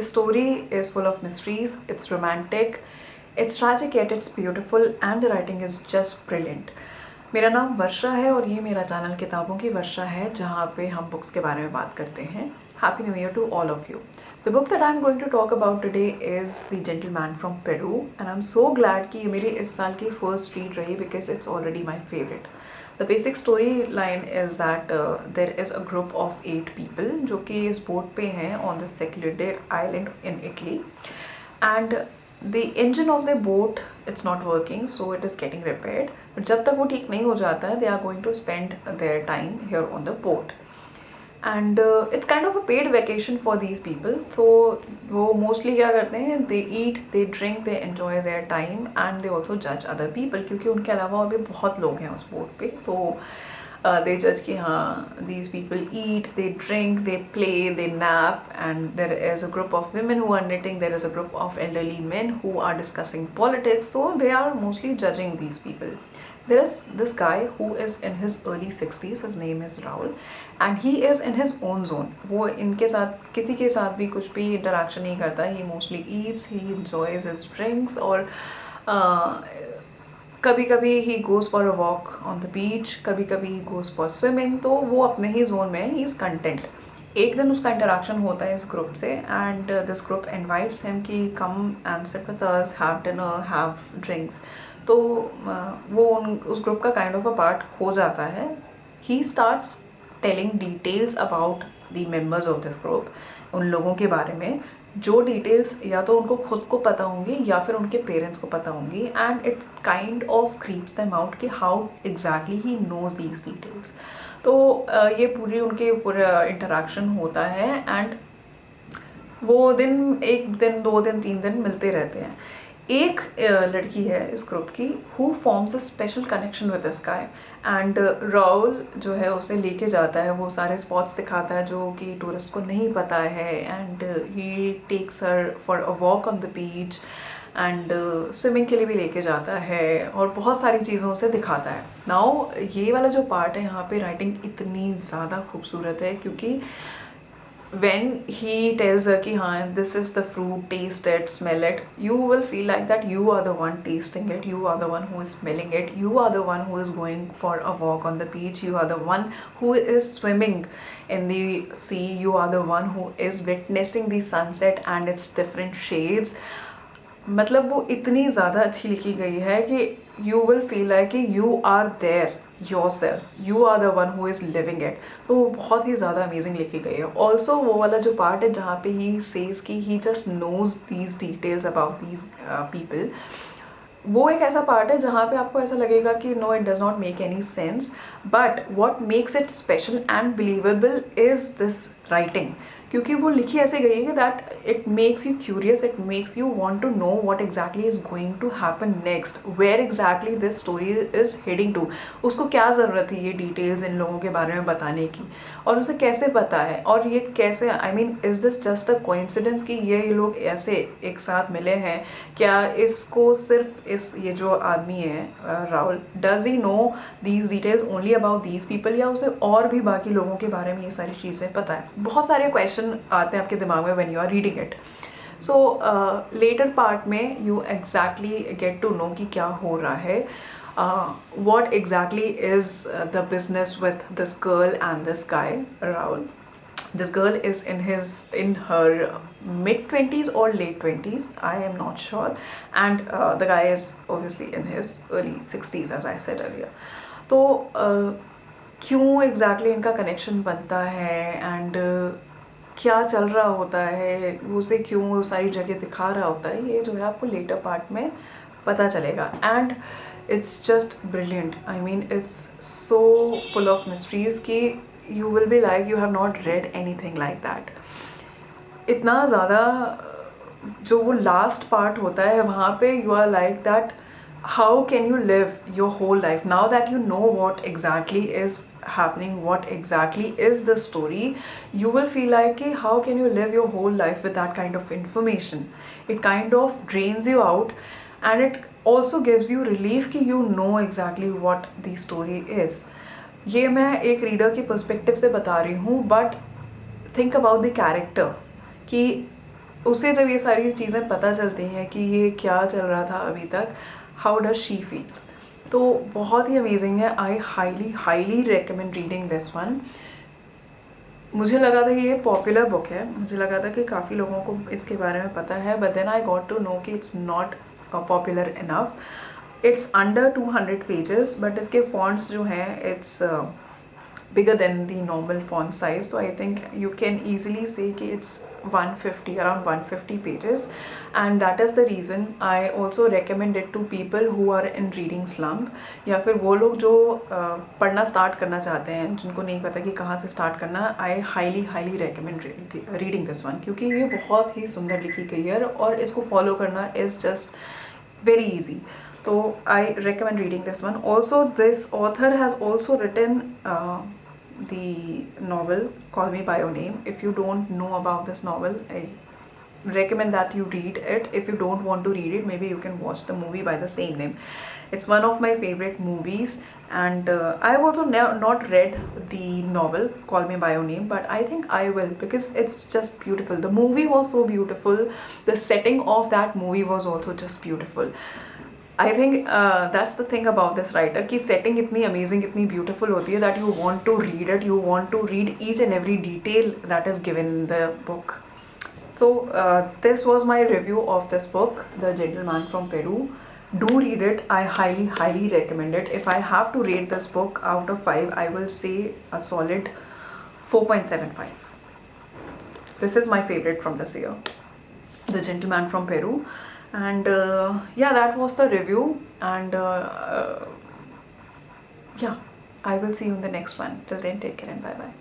This story is full of mysteries, it's romantic, it's tragic yet it's beautiful and the writing is just brilliant. मेरा नाम वर्षा है और ये मेरा channel किताबों की वर्षा है जहाँ पे हम बुक्स के बारे में बात करते हैं. Happy New Year to all of you. The book that I'm going to talk about today is The Gentleman from Peru and I'm so glad कि ये मेरी इस साल की first read रही because it's already my favorite. The basic storyline is that there is a group of 8 people जो कि इस boat पे हैं on this secluded island in Italy and the engine of the boat it's not working so it is getting repaired. but जब तक वो ठीक नहीं हो जाता है they are going to spend their time here on the boat and it's kind of a paid vacation for these people. So वो mostly क्या करते हैं, they eat, they drink, they enjoy their time and they also judge other people क्योंकि उनके अलावा और भी बहुत लोग हैं उस boat पे. तो they judge कि हाँ these people eat, they drink, they play, they nap and there is a group of women who are knitting, there is a group of elderly men who are discussing politics. So they are mostly judging these people. There is this guy who is in his early 60s, his name is Raul and he is in his own zone. वो इनके साथ किसी के साथ भी कुछ भी interaction नहीं करता. He mostly eats, he enjoys his drinks और कभी कभी ही goes for a walk on the beach, कभी कभी he goes for swimming. तो वो अपने ही जोन में है, he is content. एक दिन उसका इंटरेक्शन होता है इस ग्रुप से and this group invites him कि come and sit with us, have dinner, have drinks. तो वो उस ग्रुप का काइंड ऑफ अ पार्ट हो जाता है. He starts telling details about the members of this group, उन लोगों के बारे में जो डिटेल्स या तो उनको खुद को पता होंगी या फिर उनके पेरेंट्स को पता होंगी and it kind of creeps them out कि how exactly he knows these details. तो ये पूरी उनके पूरा इंटरेक्शन होता है एंड वो दिन एक दिन 2 दिन 3 दिन मिलते रहते हैं. एक लड़की है इस ग्रुप की who forms a special connection with this guy and Rahul जो है उसे लेके जाता है, वो सारे स्पॉट्स दिखाता है जो कि टूरिस्ट को नहीं पता है and he takes her for a walk on the beach and swimming के लिए भी लेके जाता है और बहुत सारी चीज़ों से दिखाता है. नाउ ये वाला जो पार्ट है यहाँ पे राइटिंग इतनी ज़्यादा खूबसूरत है क्योंकि when he tells her कि हाँ this is the fruit, taste it, smell it, you will feel like that you are the one tasting it, you are the one who is smelling it, you are the one who is going for a walk on the beach, you are the one who is swimming in the sea, you are the one who is witnessing the sunset and its different shades. मतलब वो इतनी ज़्यादा अच्छी लिखी गई है कि you will feel like कि you are there yourself, you are the one who is living it. तो वो बहुत ही ज़्यादा अमेजिंग लिखी गई है. ऑल्सो वो वाला जो पार्ट है जहाँ पे ही सेज कि he just knows these details about these people, वो एक ऐसा पार्ट है जहाँ पे आपको ऐसा लगेगा कि no it does not make any sense but what makes it special and believable is this writing. क्योंकि वो लिखी ऐसे गई है that it makes you curious, it makes you want to know what exactly is going to happen next, where exactly this story is heading to. उसको क्या ज़रूरत थी ये डिटेल्स इन लोगों के बारे में बताने की और उसे कैसे पता है और ये कैसे, I mean is this just a coincidence कि ये लोग ऐसे एक साथ मिले हैं. क्या इसको सिर्फ ये जो आदमी है Rahul, does he know these details only about these people या उसे और भी बाकी लोगों के बारे में ये सारी चीज़ें पता है. बहुत सारे क्वेश्चन आते हैं आपके दिमाग में when you are reading it. So later part में you exactly get to know कि क्या हो रहा है, what exactly is the business with this girl and this guy Rahul. This girl is in her mid-20s or late 20s, I am not sure, and the guy is obviously in his early 60s as I said earlier. तो क्यों exactly इनका connection बनता है and क्या चल रहा होता है, उसे क्यों वो सारी जगह दिखा रहा होता है, ये जो है आपको लेटर पार्ट में पता चलेगा. And it's just brilliant, I mean it's so full of mysteries कि you will be like you have not read anything like that. इतना ज़्यादा जो वो लास्ट पार्ट होता है वहाँ पे you are like that how can you live your whole life now that you know what exactly is happening, what exactly is the story. You will feel like how can you live your whole life with that kind of information. It kind of drains you out and it also gives you relief कि you know exactly what the story is. ये मैं एक reader के perspective से बता रही हूँ, but think about the character कि उसे जब ये सारी चीज़ें पता चलती हैं कि ये क्या चल रहा था अभी तक, हाउ डज शी फील, तो बहुत ही अमेजिंग है। I highly highly recommend reading this one. मुझे लगा था कि ये पॉपुलर बुक है, मुझे लगा था कि काफ़ी लोगों को इसके बारे में पता है, but then I got to know कि it's not popular enough. It's under 200 pages, but इसके फॉन्ट्स जो हैं it's bigger than the normal font size, so I think you can easily say कि it's 150, around 150 pages, and that is the reason I also recommend it to people who are in reading slump, या फिर वो लोग जो पढ़ना start करना चाहते हैं, जिनको नहीं पता कि कहाँ से स्टार्ट करना। I highly highly recommend reading this one, क्योंकि ये बहुत ही सुंदर लिखी गई है और इसको फॉलो करना is just very easy. So I recommend reading this one. Also, this author has also written the novel Call Me By Your Name. If you don't know about this novel, I recommend that you read it. If you don't want to read it, maybe you can watch the movie by the same name. It's one of my favorite movies, and I've also not read the novel Call Me By Your Name, but I think I will, because it's just beautiful. The movie was so beautiful, the setting of that movie was also just beautiful. I think that's the thing about this writer कि setting इतनी amazing, इतनी beautiful होती है that you want to read it, you want to read each and every detail that is given in the book. So this was my review of this book, The Gentleman from Peru. Do read it. I highly highly recommend it. If I have to rate this book out of 5, I will say a solid 4.75. This is my favorite from this year, The Gentleman from Peru. And yeah, that was the review, and yeah, I will see you in the next one. Till then, take care and bye bye.